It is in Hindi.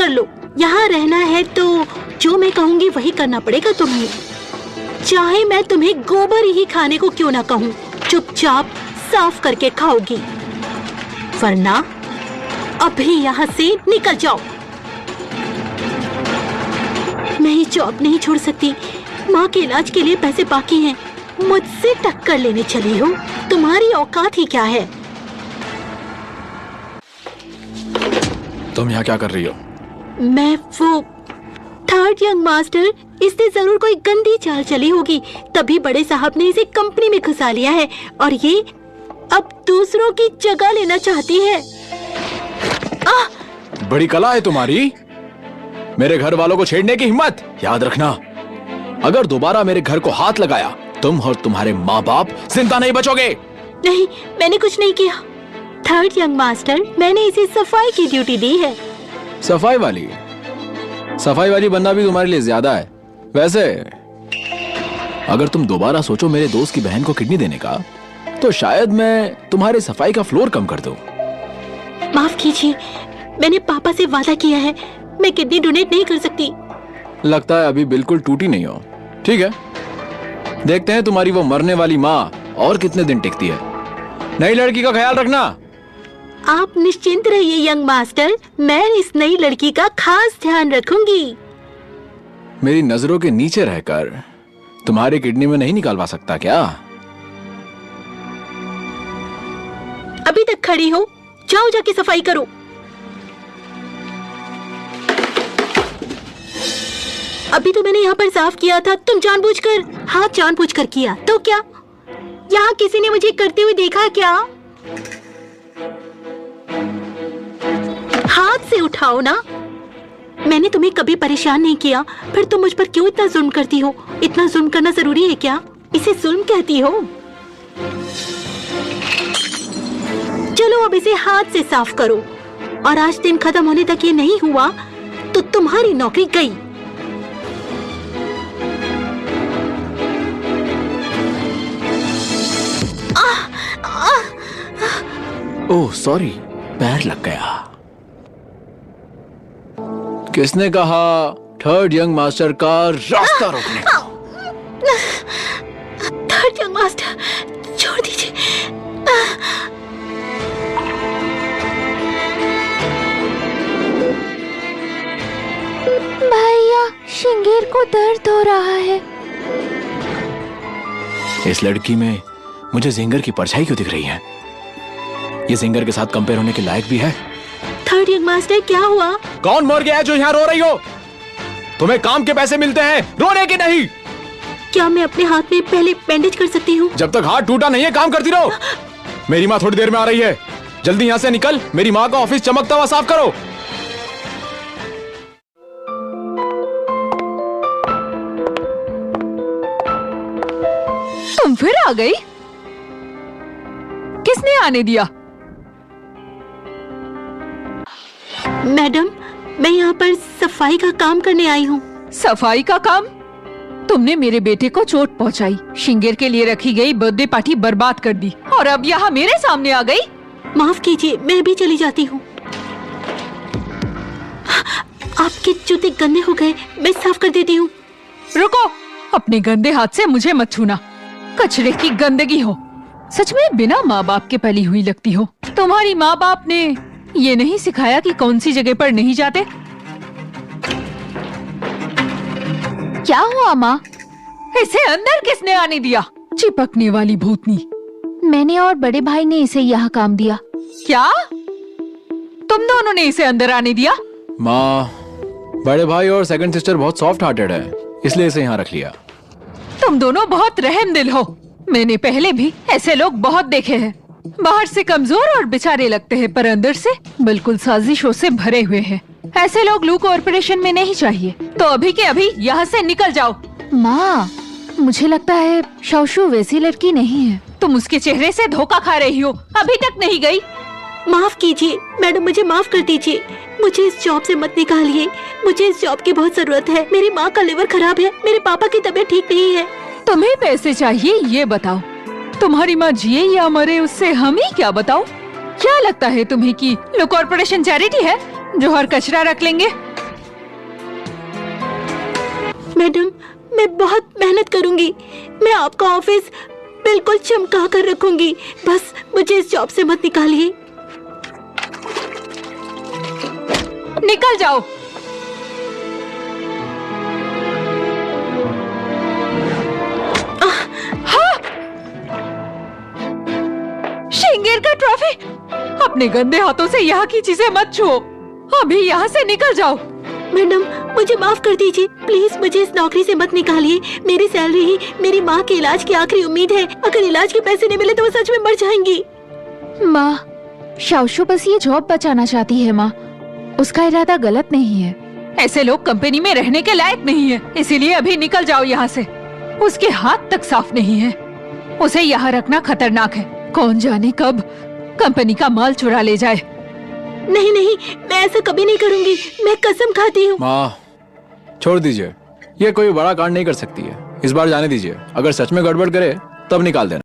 कर लो। यहाँ रहना है तो जो मैं कहूँगी वही करना पड़ेगा तुम्हें, चाहे मैं तुम्हें गोबर ही खाने को क्यों ना कहूँ। चुपचाप साफ करके खाओगी, वरना अभी यहाँ से निकल जाओ। मैं ये जॉब नहीं छोड़ सकती, माँ के इलाज के लिए पैसे बाकी हैं। मुझसे टक्कर लेने चली हो, तुम्हारी औकात ही क्या है। तुम यहाँ क्या कर रही हो? मैं वो थर्ड यंग मास्टर, इससे जरूर कोई गंदी चाल चली होगी, तभी बड़े साहब ने इसे कंपनी में घुसा लिया है और ये अब दूसरों की जगह लेना चाहती है। बड़ी कला है तुम्हारी, मेरे घर वालों को छेड़ने की हिम्मत। याद रखना, अगर दोबारा मेरे घर को हाथ लगाया, तुम और तुम्हारे माँ बाप जिंदा नहीं बचोगे। नहीं, मैंने कुछ नहीं किया। थर्ड यंग मास्टर, मैंने इसे सफाई की ड्यूटी दी है। सफाई वाली बनना भी तुम्हारे लिए ज्यादा है। वैसे अगर तुम दोबारा सोचो मेरे दोस्त की बहन को किडनी देने का, तो शायद मैं तुम्हारे सफाई का फ्लोर कम कर दूं। माफ कीजिए, मैंने पापा से वादा किया है, मैं किडनी डोनेट नहीं कर सकती। लगता है अभी बिल्कुल टूटी नहीं हो। ठीक है, देखते हैं तुम्हारी वो मरने वाली माँ और कितने दिन टिकती है। नई लड़की का ख्याल रखना। आप निश्चिंत रहिए यंग मास्टर, मैं इस नई लड़की का खास ध्यान रखूंगी। मेरी नजरों के नीचे रहकर तुम्हारी किडनी में नहीं निकालवा सकता क्या? अभी तक खड़ी हो, जाओ जाके सफाई करो। अभी तो मैंने यहाँ पर साफ किया था, तुम जानबूझकर, हाँ जानबूझकर किया तो क्या? यहाँ किसी ने मुझे करते हुए देखा क्या? हाथ से उठाओ ना। मैंने तुम्हें कभी परेशान नहीं किया, फिर तुम मुझ पर क्यों इतना जुल्म करती हो? इतना जुल्म करना जरूरी है क्या? इसे जुल्म कहती हो? चलो अब इसे हाथ से साफ करो, और आज दिन खत्म होने तक ये नहीं हुआ तो तुम्हारी नौकरी गई। ओह सॉरी, पैर लग गया। किसने कहा थर्ड यंग मास्टर का रास्ता रोकने को? थर्ड यंग मास्टर, छोड़ दीजिए। भैया, शिंगेर को दर्द हो रहा है। इस लड़की में मुझे जिंगर की परछाई क्यों दिख रही है? ये जिंगर के साथ कंपेयर होने के लायक भी है? थर्ड यंग मास्टर, क्या हुआ? कौन मर गया है जो यहाँ रो रही हो? तुम्हें काम के पैसे मिलते हैं, रोने के नहीं। क्या मैं अपने हाथ में पहले बैंडेज कर सकती हूँ? जब तक हाथ टूटा नहीं है काम करती रहो। मेरी माँ थोड़ी देर में आ रही है, जल्दी यहाँ से निकल। मेरी माँ का ऑफिस चमकता हुआ साफ करो। तुम फिर आ गई? किसने आने दिया? मैडम, मैं यहाँ पर सफाई का काम करने आई हूँ। सफाई का काम? तुमने मेरे बेटे को चोट पहुँचाई, शिंगेर के लिए रखी गई बर्थडे पार्टी बर्बाद कर दी, और अब यहाँ मेरे सामने आ गई। माफ कीजिए, मैं भी चली जाती हूँ। आपके जूते गंदे हो गए, मैं साफ कर देती हूँ। रुको, अपने गंदे हाथ से मुझे मत छूना। कचरे की गंदगी हो। सच में बिना माँ बाप के पली हुई लगती हो। तुम्हारी माँ बाप ने ये नहीं सिखाया कि कौन सी जगह पर नहीं जाते? क्या हुआ माँ? इसे अंदर किसने आने दिया? चिपकने वाली भूतनी। मैंने और बड़े भाई ने इसे यहाँ काम दिया। क्या? तुम दोनों ने इसे अंदर आने दिया? माँ, बड़े भाई और सेकंड सिस्टर बहुत सॉफ्ट हार्टेड है, इसलिए इसे यहाँ रख लिया। तुम दोनों बहुत रहमदिल हो। मैंने पहले भी ऐसे लोग बहुत देखे हैं। बाहर से कमजोर और बेचारे लगते हैं, पर अंदर से बिल्कुल साजिशों से भरे हुए हैं। ऐसे लोग लू कॉर्पोरेशन में नहीं चाहिए। तो अभी के अभी यहाँ से निकल जाओ। माँ, मुझे लगता है शौशु वैसी लड़की नहीं है। तुम उसके चेहरे से धोखा खा रही हो। अभी तक नहीं गई। माफ कीजिए मैडम, मुझे माफ कर दीजिए। मुझे इस जॉब से मत निकालिए। मुझे इस जॉब की बहुत जरूरत है। मेरी माँ का लिवर खराब है, मेरे पापा की तबीयत ठीक नहीं है। तुम्हें पैसे चाहिए, ये बताओ। तुम्हारी माँ जिए या मरे, उससे हम ही क्या बताओ? क्या लगता है तुम्हें कि लो कॉर्पोरेशन चैरिटी है जो हर कचरा रख लेंगे? मैडम, मैं बहुत मेहनत करूंगी। मैं आपका ऑफिस बिल्कुल चमका कर रखूंगी। बस मुझे इस जॉब से मत निकालिए। निकल जाओ। हाँ! शेंगेर का ट्रॉफी, अपने गंदे हाथों से यहाँ की चीजें मत छुओ। अभी यहाँ से निकल जाओ। मैडम, मुझे माफ कर दीजिए। प्लीज मुझे इस नौकरी से मत निकालिए। मेरी सैलरी ही मेरी माँ के इलाज की आखिरी उम्मीद है। अगर इलाज के पैसे नहीं मिले तो वो सच में मर जाएंगी। माँ, शाओशो बस ये जॉब बचाना चाहती है माँ। उसका इरादा गलत नहीं है। ऐसे लोग कंपनी में रहने के लायक नहीं है, इसीलिए अभी निकल जाओ यहाँ से। उसके हाथ तक साफ नहीं है। उसे यहाँ रखना खतरनाक है। कौन जाने कब कंपनी का माल चुरा ले जाए। नहीं नहीं, मैं ऐसा कभी नहीं करूंगी। मैं कसम खाती हूँ। माँ, छोड़ दीजिए। ये कोई बड़ा कांड नहीं कर सकती है। इस बार जाने दीजिए। अगर सच में गड़बड़ करे तब निकाल देना।